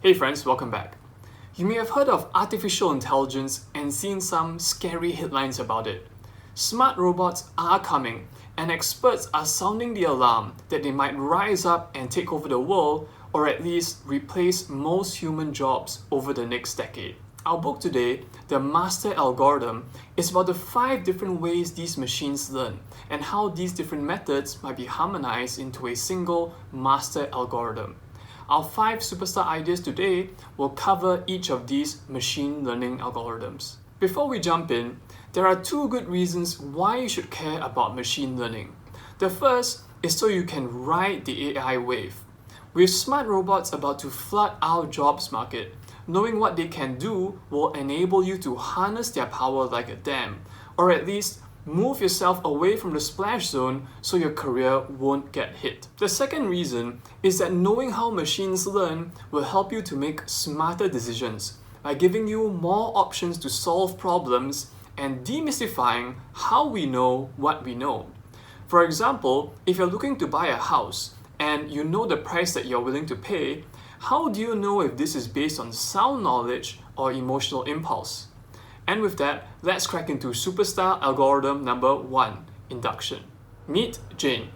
Hey friends, welcome back. You may have heard of artificial intelligence and seen some scary headlines about it. Smart robots are coming, and experts are sounding the alarm that they might rise up and take over the world, or at least replace most human jobs over the next decade. Our book today, The Master Algorithm, is about the 5 different ways these machines learn and how these different methods might be harmonized into a single master algorithm. Our 5 superstar ideas today will cover each of these machine learning algorithms. Before we jump in, there are 2 good reasons why you should care about machine learning. The first is so you can ride the AI wave. With smart robots about to flood our jobs market, knowing what they can do will enable you to harness their power like a dam, or at least move yourself away from the splash zone so your career won't get hit. The second reason is that knowing how machines learn will help you to make smarter decisions by giving you more options to solve problems and demystifying how we know what we know. For example, if you're looking to buy a house and you know the price that you're willing to pay, how do you know if this is based on sound knowledge or emotional impulse? And with that, let's crack into superstar algorithm number 1, induction. Meet Jane.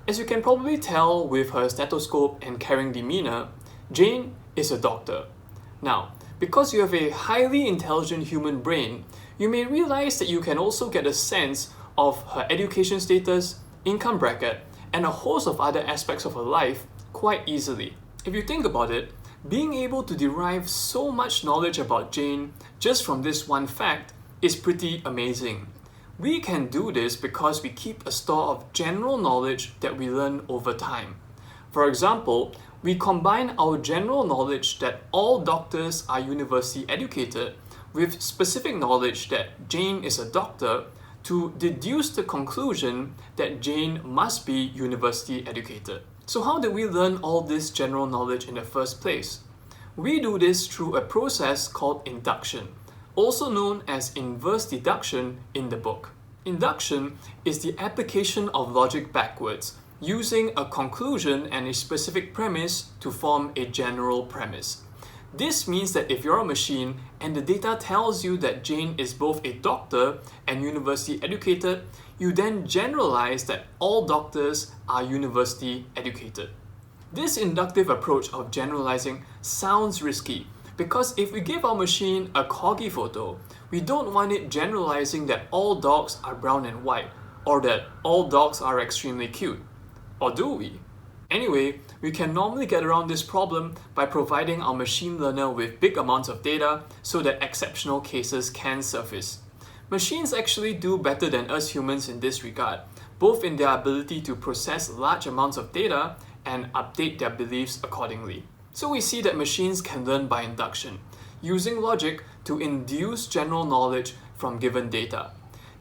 As you can probably tell with her stethoscope and caring demeanor, Jane is a doctor. Now, because you have a highly intelligent human brain, you may realize that you can also get a sense of her education status, income bracket, and a host of other aspects of her life quite easily. If you think about it, being able to derive so much knowledge about Jane just from this one fact is pretty amazing. We can do this because we keep a store of general knowledge that we learn over time. For example, we combine our general knowledge that all doctors are university educated with specific knowledge that Jane is a doctor to deduce the conclusion that Jane must be university educated. So how did we learn all this general knowledge in the first place? We do this through a process called induction, also known as inverse deduction in the book. Induction is the application of logic backwards, using a conclusion and a specific premise to form a general premise. This means that if you're a machine and the data tells you that Jane is both a doctor and university educated, you then generalize that all doctors are university educated. This inductive approach of generalizing sounds risky because if we give our machine a corgi photo, we don't want it generalizing that all dogs are brown and white or that all dogs are extremely cute. Or do we? Anyway, we can normally get around this problem by providing our machine learner with big amounts of data so that exceptional cases can surface. Machines actually do better than us humans in this regard, both in their ability to process large amounts of data and update their beliefs accordingly. So we see that machines can learn by induction, using logic to induce general knowledge from given data.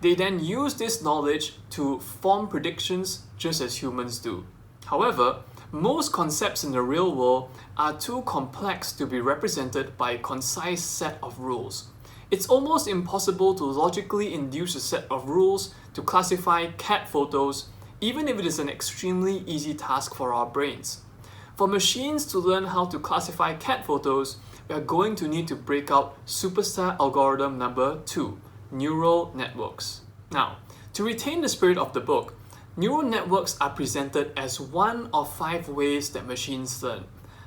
They then use this knowledge to form predictions just as humans do. However, most concepts in the real world are too complex to be represented by a concise set of rules. It's almost impossible to logically induce a set of rules to classify cat photos, even if it is an extremely easy task for our brains. For machines to learn how to classify cat photos, we are going to need to break out superstar algorithm number 2, neural networks. Now, to retain the spirit of the book, neural networks are presented as one of 5 ways that machines learn.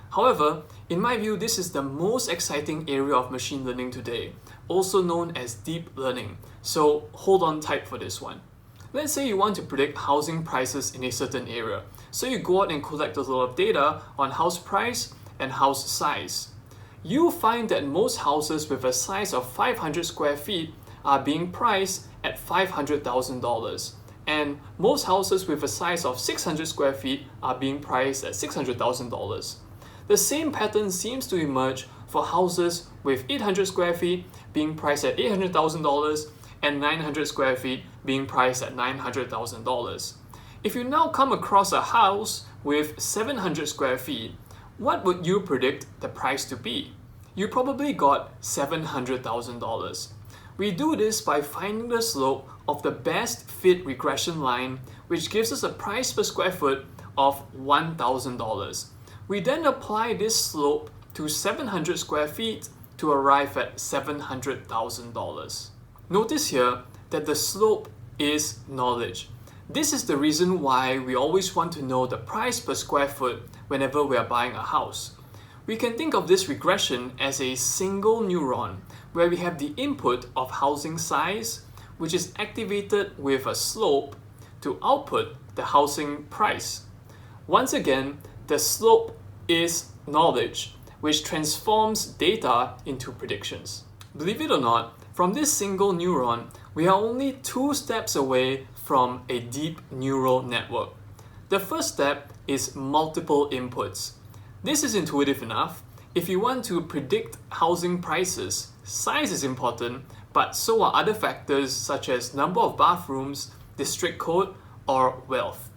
However, in my view, this is the most exciting area of machine learning today, also known as deep learning. So hold on tight for this one. Let's say you want to predict housing prices in a certain area. So you go out and collect a lot of data on house price and house size. You find that most houses with a size of 500 square feet are being priced at $500,000. And most houses with a size of 600 square feet are being priced at $600,000. The same pattern seems to emerge for houses with 800 square feet being priced at $800,000 and 900 square feet being priced at $900,000. If you now come across a house with 700 square feet, what would you predict the price to be? You probably got $700,000. We do this by finding the slope of the best fit regression line, which gives us a price per square foot of $1,000. We then apply this slope to 700 square feet to arrive at $700,000. Notice here that the slope is knowledge. This is the reason why we always want to know the price per square foot whenever we are buying a house. We can think of this regression as a single neuron where we have the input of housing size, which is activated with a slope to output the housing price. Once again, the slope is knowledge, which transforms data into predictions. Believe it or not, from this single neuron, we are only 2 steps away from a deep neural network. The first step is multiple inputs. This is intuitive enough. If you want to predict housing prices, size is important, but so are other factors such as number of bathrooms, district code, or wealth.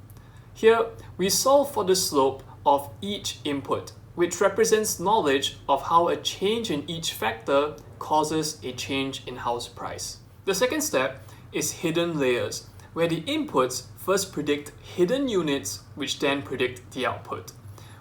Here, we solve for the slope of each input, which represents knowledge of how a change in each factor causes a change in house price. The second step is hidden layers, where the inputs first predict hidden units, which then predict the output.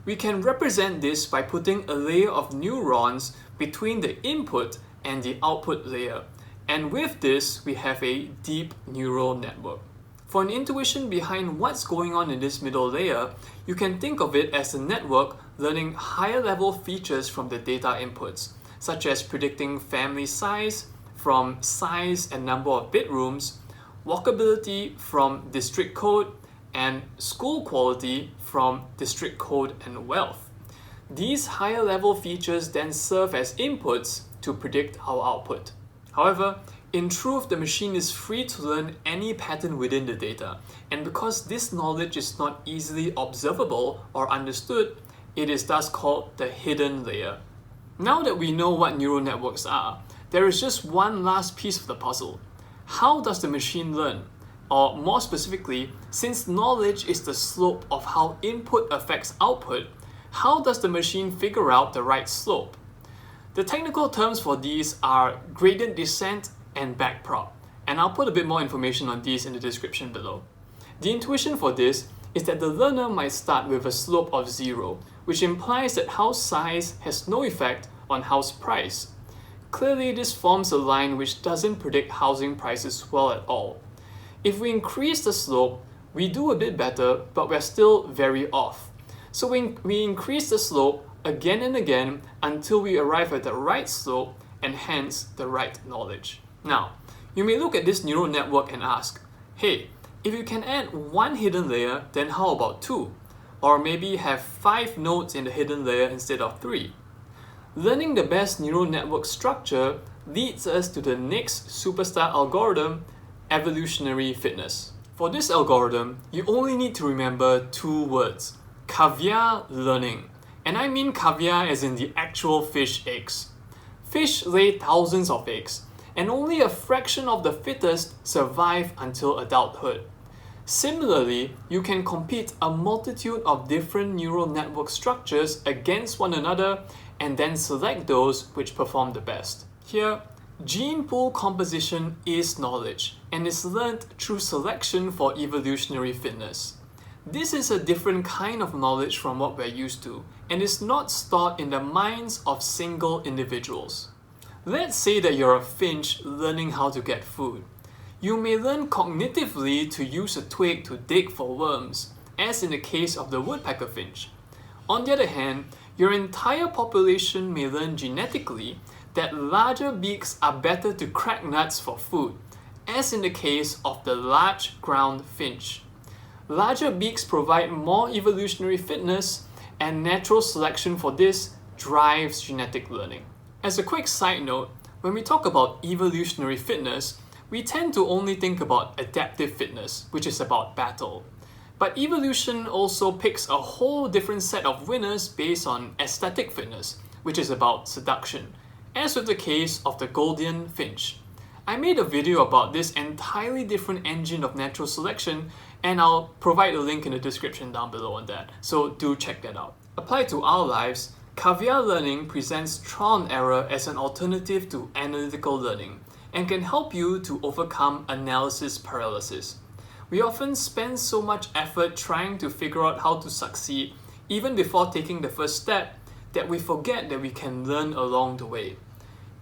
We can represent this by putting a layer of neurons between the input and the output layer. And with this, we have a deep neural network. For an intuition behind what's going on in this middle layer, you can think of it as a network learning higher level features from the data inputs, such as predicting family size from size and number of bedrooms, walkability from district code, and school quality from district code and wealth. These higher level features then serve as inputs to predict our output. However, in truth, the machine is free to learn any pattern within the data, and because this knowledge is not easily observable or understood, it is thus called the hidden layer. Now that we know what neural networks are, there is just one last piece of the puzzle. How does the machine learn? Or more specifically, since knowledge is the slope of how input affects output, how does the machine figure out the right slope? The technical terms for these are gradient descent and backprop, and I'll put a bit more information on these in the description below. The intuition for this is that the learner might start with a slope of 0, which implies that house size has no effect on house price. Clearly, this forms a line which doesn't predict housing prices well at all. If we increase the slope, we do a bit better, but we're still very off. So we increase the slope again and again until we arrive at the right slope and hence the right knowledge. Now, you may look at this neural network and ask, hey, if you can add 1 hidden layer, then how about 2? Or maybe have 5 nodes in the hidden layer instead of 3. Learning the best neural network structure leads us to the next superstar algorithm, evolutionary fitness. For this algorithm, you only need to remember 2 words, caviar learning. And I mean caviar as in the actual fish eggs. Fish lay thousands of eggs, and only a fraction of the fittest survive until adulthood. Similarly, you can compete a multitude of different neural network structures against one another and then select those which perform the best. Here, gene pool composition is knowledge and is learned through selection for evolutionary fitness. This is a different kind of knowledge from what we're used to and is not stored in the minds of single individuals. Let's say that you're a finch learning how to get food. You may learn cognitively to use a twig to dig for worms, as in the case of the woodpecker finch. On the other hand, your entire population may learn genetically that larger beaks are better to crack nuts for food, as in the case of the large ground finch. Larger beaks provide more evolutionary fitness, and natural selection for this drives genetic learning. As a quick side note, when we talk about evolutionary fitness, we tend to only think about adaptive fitness, which is about battle. But evolution also picks a whole different set of winners based on aesthetic fitness, which is about seduction, as with the case of the golden finch. I made a video about this entirely different engine of natural selection, and I'll provide a link in the description down below on that, so do check that out. Applied to our lives, caviar learning presents trial and error as an alternative to analytical learning, and can help you to overcome analysis paralysis. We often spend so much effort trying to figure out how to succeed, even before taking the first step, that we forget that we can learn along the way.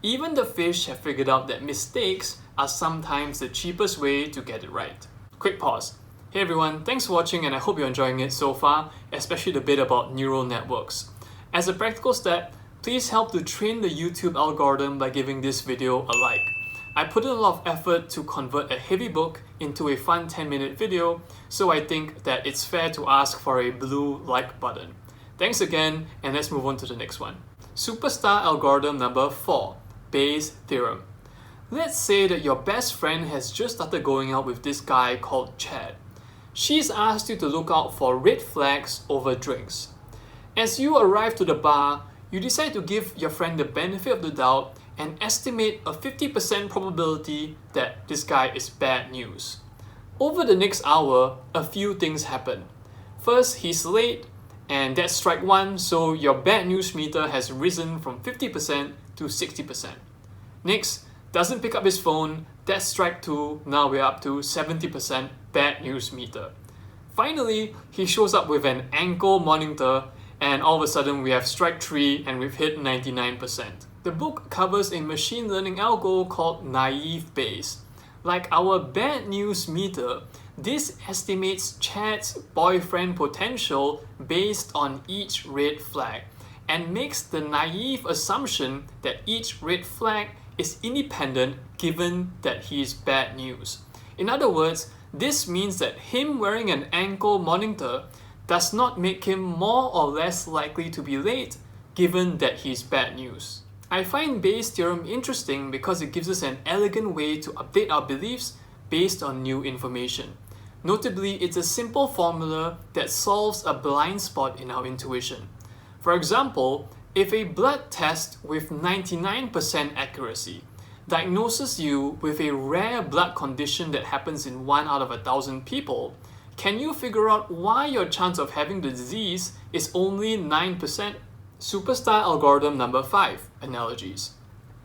Even the fish have figured out that mistakes are sometimes the cheapest way to get it right. Quick pause. Hey everyone, thanks for watching and I hope you're enjoying it so far, especially the bit about neural networks. As a practical step, please help to train the YouTube algorithm by giving this video a like. I put in a lot of effort to convert a heavy book into a fun 10-minute video, so I think that it's fair to ask for a blue like button. Thanks again, and let's move on to the next one. Superstar algorithm number 4, Bayes' theorem. Let's say that your best friend has just started going out with this guy called Chad. She's asked you to look out for red flags over drinks. As you arrive to the bar, you decide to give your friend the benefit of the doubt and estimate a 50% probability that this guy is bad news. Over the next hour, a few things happen. First, he's late, and that's strike 1, so your bad news meter has risen from 50% to 60%. Next, doesn't pick up his phone, that's strike 2, now we're up to 70% bad news meter. Finally, he shows up with an ankle monitor, and all of a sudden we have strike 3 and we've hit 99%. The book covers a machine learning algo called naive Bayes. Like our bad news meter, this estimates Chad's boyfriend potential based on each red flag and makes the naive assumption that each red flag is independent given that he is bad news. In other words, this means that him wearing an ankle monitor does not make him more or less likely to be late given that he's bad news. I find Bayes' theorem interesting because it gives us an elegant way to update our beliefs based on new information. Notably, it's a simple formula that solves a blind spot in our intuition. For example, if a blood test with 99% accuracy diagnoses you with a rare blood condition that happens in 1 out of 1,000 people, can you figure out why your chance of having the disease is only 9%? Superstar algorithm number 5, Analogies.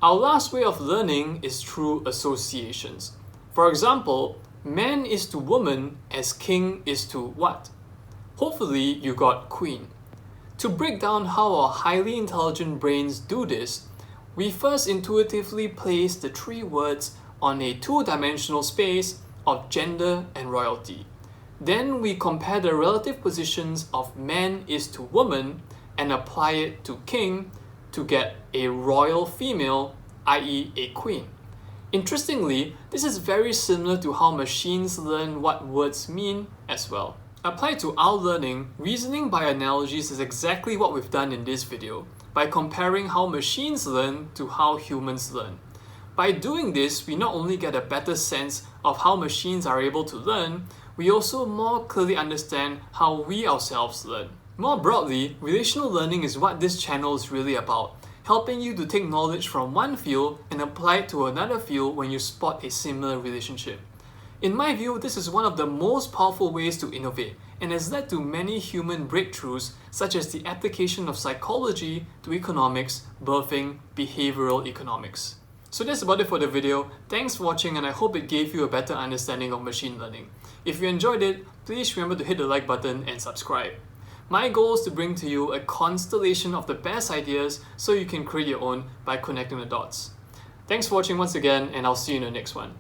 Our last way of learning is through associations. For example, man is to woman as king is to what? Hopefully you got queen. To break down how our highly intelligent brains do this, we first intuitively place the 3 words on a 2-dimensional space of gender and royalty. Then we compare the relative positions of man is to woman and apply it to king to get a royal female, i.e. a queen. Interestingly, this is very similar to how machines learn what words mean as well. Applied to our learning, reasoning by analogies is exactly what we've done in this video, by comparing how machines learn to how humans learn. By doing this, we not only get a better sense of how machines are able to learn, we also more clearly understand how we ourselves learn. More broadly, relational learning is what this channel is really about, helping you to take knowledge from one field and apply it to another field when you spot a similar relationship. In my view, this is one of the most powerful ways to innovate and has led to many human breakthroughs such as the application of psychology to economics, birthing, behavioral economics. So that's about it for the video. Thanks for watching and I hope it gave you a better understanding of machine learning. If you enjoyed it, please remember to hit the like button and subscribe. My goal is to bring to you a constellation of the best ideas so you can create your own by connecting the dots. Thanks for watching once again and I'll see you in the next one.